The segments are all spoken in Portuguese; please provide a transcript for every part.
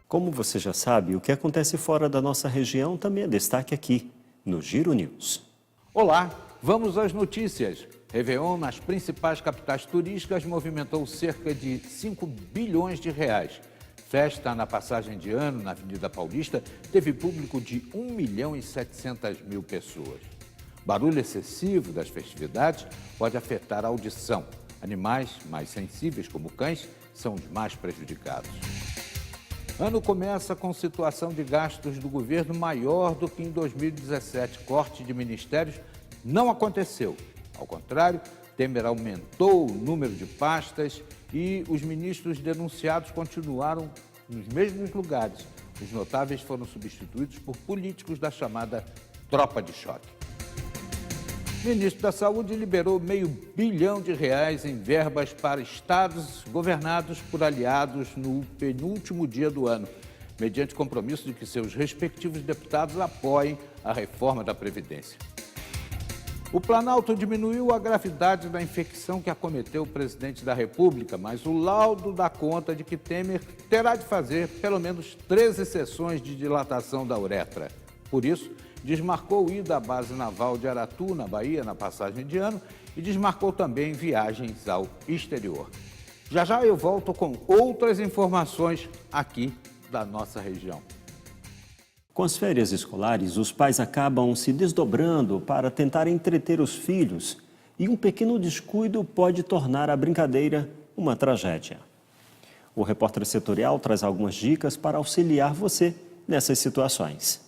Como você já sabe, o que acontece fora da nossa região também é destaque aqui, no Giro News. Olá, vamos às notícias. Réveillon nas principais capitais turísticas movimentou cerca de 5 bilhões de reais. Festa na passagem de ano na Avenida Paulista teve público de 1.700.000 pessoas. Barulho excessivo das festividades pode afetar a audição. Animais mais sensíveis, como cães, são os mais prejudicados. Ano começa com situação de gastos do governo maior do que em 2017. Corte de ministérios não aconteceu. Ao contrário, Temer aumentou o número de pastas e os ministros denunciados continuaram nos mesmos lugares. Os notáveis foram substituídos por políticos da chamada tropa de choque. O ministro da Saúde liberou R$500 bilhão em verbas para estados governados por aliados no penúltimo dia do ano, mediante compromisso de que seus respectivos deputados apoiem a reforma da Previdência. O Planalto diminuiu a gravidade da infecção que acometeu o presidente da República, mas o laudo dá conta de que Temer terá de fazer pelo menos 13 sessões de dilatação da uretra. Por isso, desmarcou ida à base naval de Aratu, na Bahia, na passagem de ano, e desmarcou também viagens ao exterior. Já já eu volto com outras informações aqui da nossa região. Com as férias escolares, os pais acabam se desdobrando para tentar entreter os filhos e um pequeno descuido pode tornar a brincadeira uma tragédia. O repórter setorial traz algumas dicas para auxiliar você nessas situações.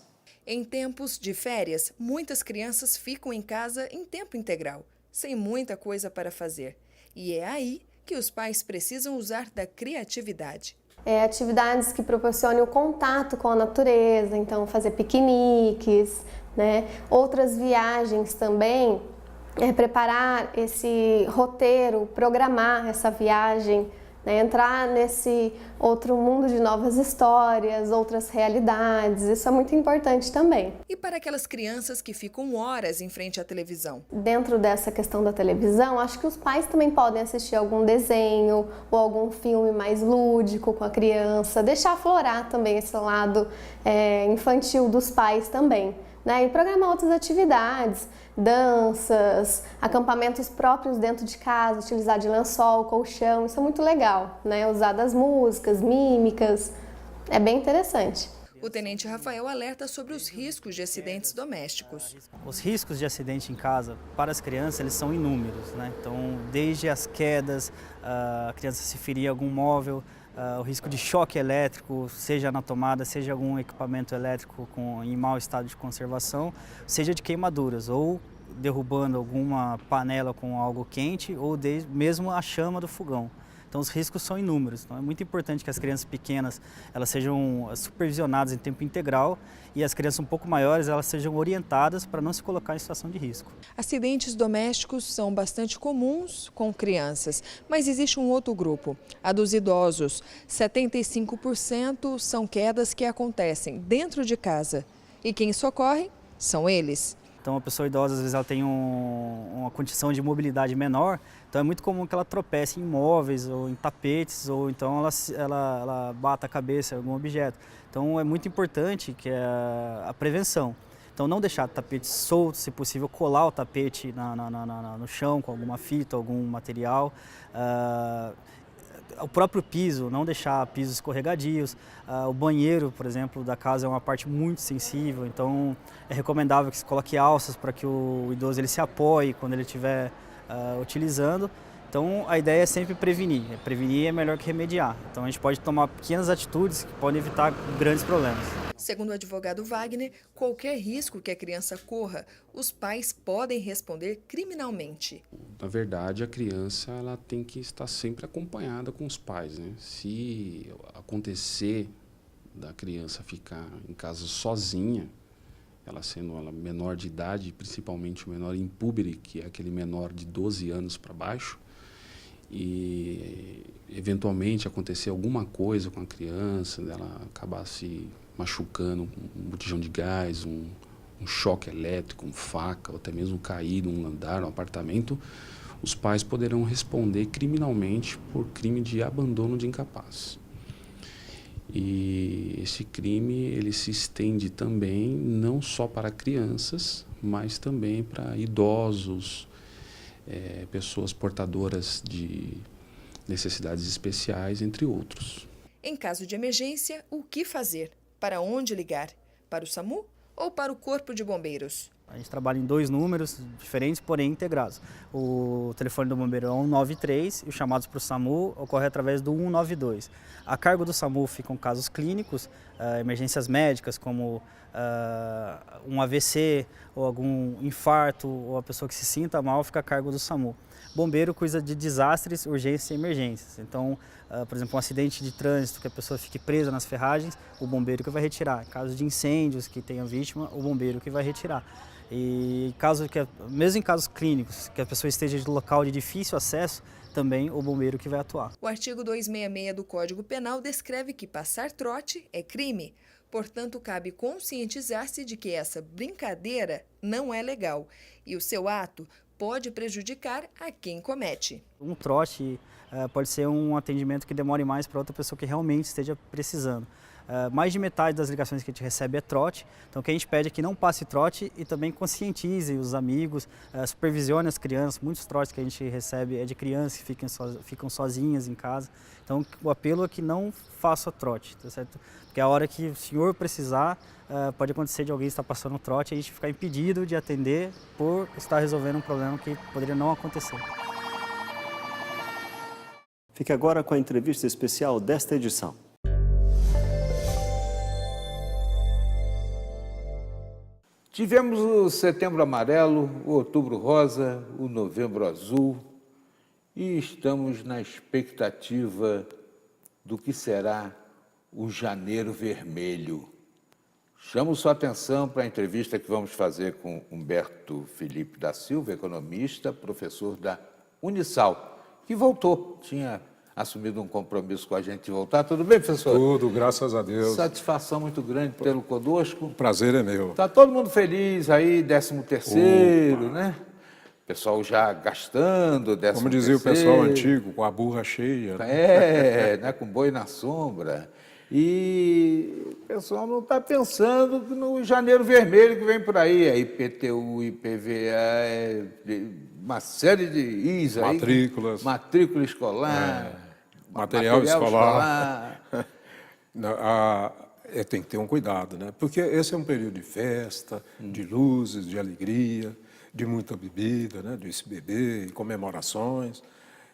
Em tempos de férias, muitas crianças ficam em casa em tempo integral, sem muita coisa para fazer. E é aí que os pais precisam usar da criatividade. Atividades que proporcionem o contato com a natureza, então fazer piqueniques, né? Outras viagens também, preparar esse roteiro, programar essa viagem, né? Entrar nesse outro mundo de novas histórias, outras realidades, isso é muito importante também. E para aquelas crianças que ficam horas em frente à televisão? Dentro dessa questão da televisão, acho que os pais também podem assistir algum desenho ou algum filme mais lúdico com a criança, deixar aflorar também esse lado infantil dos pais também, né? E programar outras atividades, danças, acampamentos próprios dentro de casa, utilizar de lençol, colchão, isso é muito legal, né? Usar das músicas, mímicas, é bem interessante. O tenente Rafael alerta sobre os riscos de acidentes domésticos. Os riscos de acidente em casa para as crianças eles são inúmeros, né? Então, desde as quedas, a criança se ferir a algum móvel, o risco de choque elétrico, seja na tomada, seja algum equipamento elétrico em mau estado de conservação, seja de queimaduras ou derrubando alguma panela com algo quente ou mesmo a chama do fogão. Então os riscos são inúmeros. Então é muito importante que as crianças pequenas elas sejam supervisionadas em tempo integral e as crianças um pouco maiores elas sejam orientadas para não se colocar em situação de risco. Acidentes domésticos são bastante comuns com crianças, mas existe um outro grupo, a dos idosos. 75% são quedas que acontecem dentro de casa e quem socorre são eles. Então a pessoa idosa às vezes ela tem uma condição de mobilidade menor, então é muito comum que ela tropece em móveis ou em tapetes ou então ela bata a cabeça em algum objeto. Então é muito importante que é a prevenção. Então não deixar tapetes soltos, se possível colar o tapete no chão com alguma fita, algum material. O próprio piso, não deixar pisos escorregadios. O banheiro, por exemplo, da casa é uma parte muito sensível, então é recomendável que se coloque alças para que o idoso ele se apoie quando ele estiver utilizando. Então a ideia é sempre prevenir. Prevenir é melhor que remediar. Então a gente pode tomar pequenas atitudes que podem evitar grandes problemas. Segundo o advogado Wagner, qualquer risco que a criança corra, os pais podem responder criminalmente. Na verdade, a criança ela tem que estar sempre acompanhada com os pais, né? Se acontecer da criança ficar em casa sozinha, ela sendo ela menor de idade, principalmente o menor impúbere, que é aquele menor de 12 anos para baixo, e eventualmente acontecer alguma coisa com a criança, dela acabar se machucando, um botijão de gás, um choque elétrico, uma faca, ou até mesmo cair num andar, num apartamento, os pais poderão responder criminalmente por crime de abandono de incapaz. E esse crime ele se estende também não só para crianças, mas também para idosos, pessoas portadoras de necessidades especiais, entre outros. Em caso de emergência, o que fazer? Para onde ligar? Para o SAMU ou para o Corpo de Bombeiros? A gente trabalha em 2 números diferentes, porém integrados. O telefone do bombeiro é 193 e os chamados para o SAMU ocorrem através do 192. A cargo do SAMU ficam casos clínicos, emergências médicas como um AVC ou algum infarto ou a pessoa que se sinta mal fica a cargo do SAMU. Bombeiro cuida de desastres, urgências e emergências. Então, por exemplo, um acidente de trânsito que a pessoa fique presa nas ferragens, o bombeiro que vai retirar. Caso de incêndios que tenha vítima, o bombeiro que vai retirar. E mesmo em casos clínicos, que a pessoa esteja de local de difícil acesso, também o bombeiro que vai atuar. O artigo 266 do Código Penal descreve que passar trote é crime. Portanto, cabe conscientizar-se de que essa brincadeira não é legal e o seu ato pode prejudicar a quem comete. Um trote pode ser um atendimento que demore mais para outra pessoa que realmente esteja precisando. Mais de metade das ligações que a gente recebe é trote, então o que a gente pede é que não passe trote e também conscientize os amigos, supervisione as crianças. Muitos trotes que a gente recebe é de crianças que ficam sozinhas em casa, então o apelo é que não faça trote, tá certo? Porque a hora que o senhor precisar, pode acontecer de alguém estar passando trote e a gente ficar impedido de atender por estar resolvendo um problema que poderia não acontecer. Fique agora com a entrevista especial desta edição. Tivemos o Setembro Amarelo, o Outubro Rosa, o Novembro Azul e estamos na expectativa do que será o Janeiro Vermelho. Chamo sua atenção para a entrevista que vamos fazer com Humberto Felipe da Silva, economista, professor da Unisal, que voltou, tinha assumido um compromisso com a gente de voltar. Tudo bem, professor? Tudo, graças a Deus. Satisfação muito grande tê-lo conosco. O prazer é meu. Está todo mundo feliz aí, 13º, né? O pessoal já gastando, 13º. Como dizia o pessoal antigo, com a burra cheia. Né? Com boi na sombra. E o pessoal não está pensando no Janeiro Vermelho que vem por aí. A IPTU, IPVA, uma série de IS aí. Matrículas. Matrícula escolar. Material escolar. Tem que ter um cuidado, né? Porque esse é um período de festa, de luzes, de alegria, de muita bebida, né? De se beber, comemorações.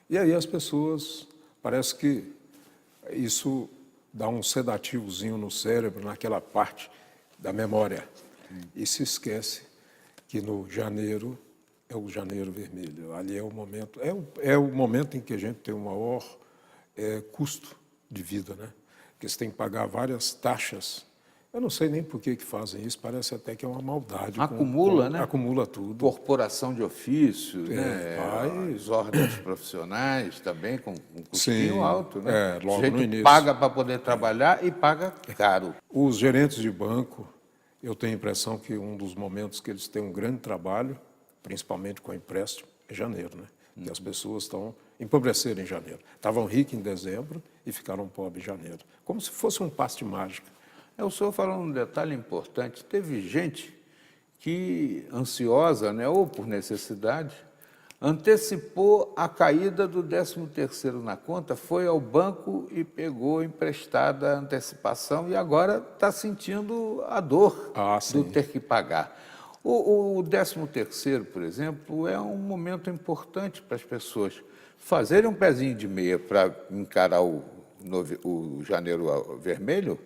E aí as pessoas, parece que isso dá um sedativozinho no cérebro, naquela parte da memória. E se esquece que no janeiro é o Janeiro Vermelho. Ali é o momento, é o momento em que a gente tem o maior custo de vida, né? Porque você tem que pagar várias taxas. Eu não sei nem por que fazem isso, parece até que é uma maldade. Acumula, né? Acumula tudo. Corporação de ofício, né? As ordens profissionais também com um custinho alto, né? Logo o sujeito no início. Paga para poder trabalhar e paga caro. Os gerentes de banco, eu tenho a impressão que um dos momentos que eles têm um grande trabalho, principalmente com empréstimo, é janeiro, né? E as pessoas estão empobreceram em janeiro. Estavam ricos em dezembro e ficaram pobres em janeiro. Como se fosse um passe de mágica. O senhor falou um detalhe importante. Teve gente que, ansiosa, né, ou por necessidade, antecipou a caída do 13º na conta, foi ao banco e pegou emprestada a antecipação e agora está sentindo a dor do ter que pagar. O 13º, por exemplo, é um momento importante para as pessoas fazerem um pezinho de meia para encarar o Janeiro Vermelho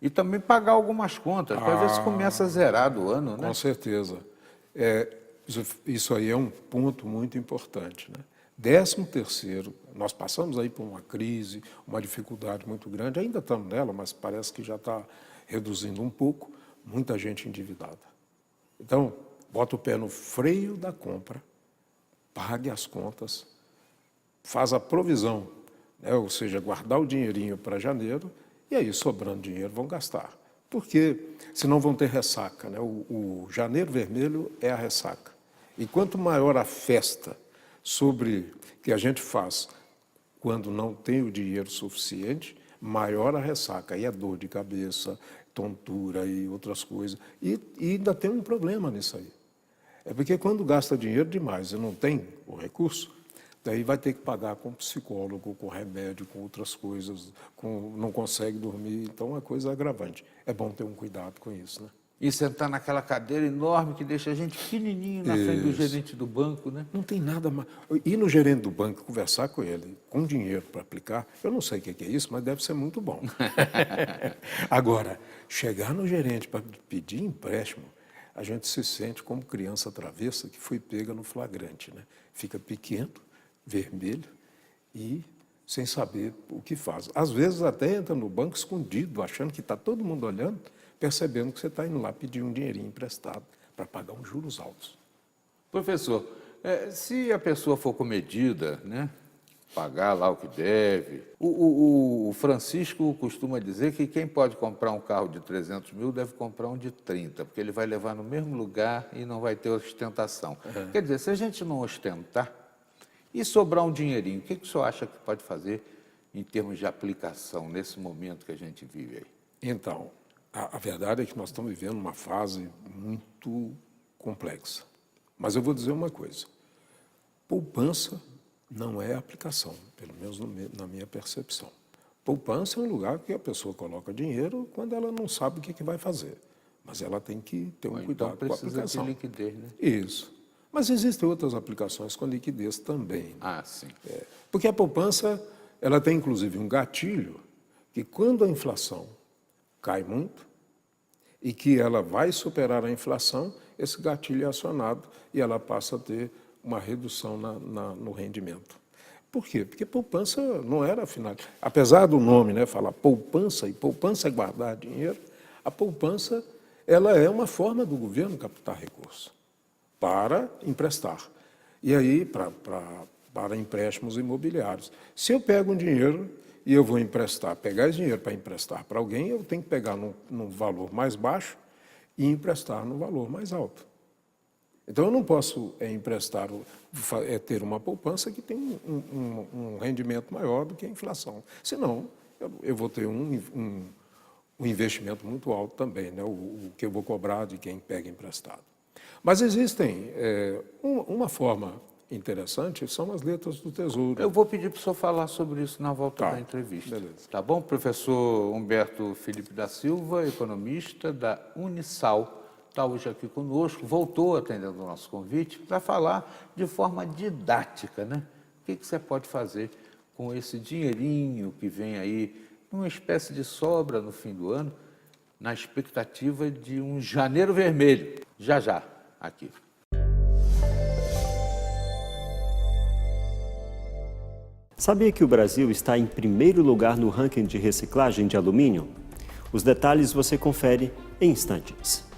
e também pagar algumas contas, para ver se começa a zerar do ano, né? Com certeza. Isso aí é um ponto muito importante, né? 13º, nós passamos aí por uma crise, uma dificuldade muito grande, ainda estamos nela, mas parece que já está reduzindo um pouco, muita gente endividada. Então, bota o pé no freio da compra, pague as contas, faz a provisão, né? Ou seja, guardar o dinheirinho para janeiro, e aí, sobrando dinheiro, vão gastar. Porque senão vão ter ressaca, né? O Janeiro Vermelho é a ressaca. E quanto maior a festa que a gente faz quando não tem o dinheiro suficiente, maior a ressaca. Aí é dor de cabeça, tontura e outras coisas. E ainda tem um problema nisso aí. É porque quando gasta dinheiro demais e não tem o recurso, daí vai ter que pagar com psicólogo, com remédio, com outras coisas, não consegue dormir, então é uma coisa agravante. É bom ter um cuidado com isso, né? E sentar naquela cadeira enorme que deixa a gente pequenininho na frente do gerente do banco, né? Não tem nada mais. Ir no gerente do banco, conversar com ele, com dinheiro para aplicar, eu não sei o que é isso, mas deve ser muito bom. Agora, chegar no gerente para pedir empréstimo, a gente se sente como criança travessa que foi pega no flagrante, né? Fica pequeno, vermelho e sem saber o que faz. Às vezes até entra no banco escondido, achando que está todo mundo olhando, percebendo que você está indo lá pedir um dinheirinho emprestado para pagar uns juros altos. Professor, se a pessoa for comedida, né, pagar lá o que deve, o Francisco costuma dizer que quem pode comprar um carro de 300 mil deve comprar um de 30, porque ele vai levar no mesmo lugar e não vai ter ostentação. Quer dizer, se a gente não ostentar e sobrar um dinheirinho, o que o senhor acha que pode fazer em termos de aplicação nesse momento que a gente vive aí? Então, a verdade é que nós estamos vivendo uma fase muito complexa. Mas eu vou dizer uma coisa. Poupança não é aplicação, pelo menos na minha percepção. Poupança é um lugar que a pessoa coloca dinheiro quando ela não sabe o que vai fazer. Mas ela tem que ter um cuidado com a aplicação. De liquidez, né? Isso. Mas existem outras aplicações com liquidez também. Né? Ah, sim. Porque a poupança, ela tem inclusive um gatilho que quando a inflação cai muito e que ela vai superar a inflação, esse gatilho é acionado e ela passa a ter uma redução no rendimento. Por quê? Porque poupança não era afinal. Apesar do nome, né, falar poupança, e poupança é guardar dinheiro, a poupança ela é uma forma do governo captar recursos para emprestar. E aí, para empréstimos imobiliários. Se eu pego um dinheiro e eu vou pegar esse dinheiro para emprestar para alguém, eu tenho que pegar num valor mais baixo e emprestar no valor mais alto. Então, eu não posso ter uma poupança que tem um rendimento maior do que a inflação. Senão, eu vou ter um investimento muito alto também, né? O que eu vou cobrar de quem pega emprestado. Mas existem uma forma interessante, são as letras do Tesouro. Eu vou pedir para o senhor falar sobre isso na volta da entrevista. Beleza. Tá bom? Professor Humberto Felipe da Silva, economista da Unisal, está hoje aqui conosco, voltou atendendo o nosso convite para falar de forma didática, né? O que você pode fazer com esse dinheirinho que vem aí, uma espécie de sobra no fim do ano, na expectativa de um janeiro vermelho, já, aqui. Sabia que o Brasil está em primeiro lugar no ranking de reciclagem de alumínio? Os detalhes você confere em instantes.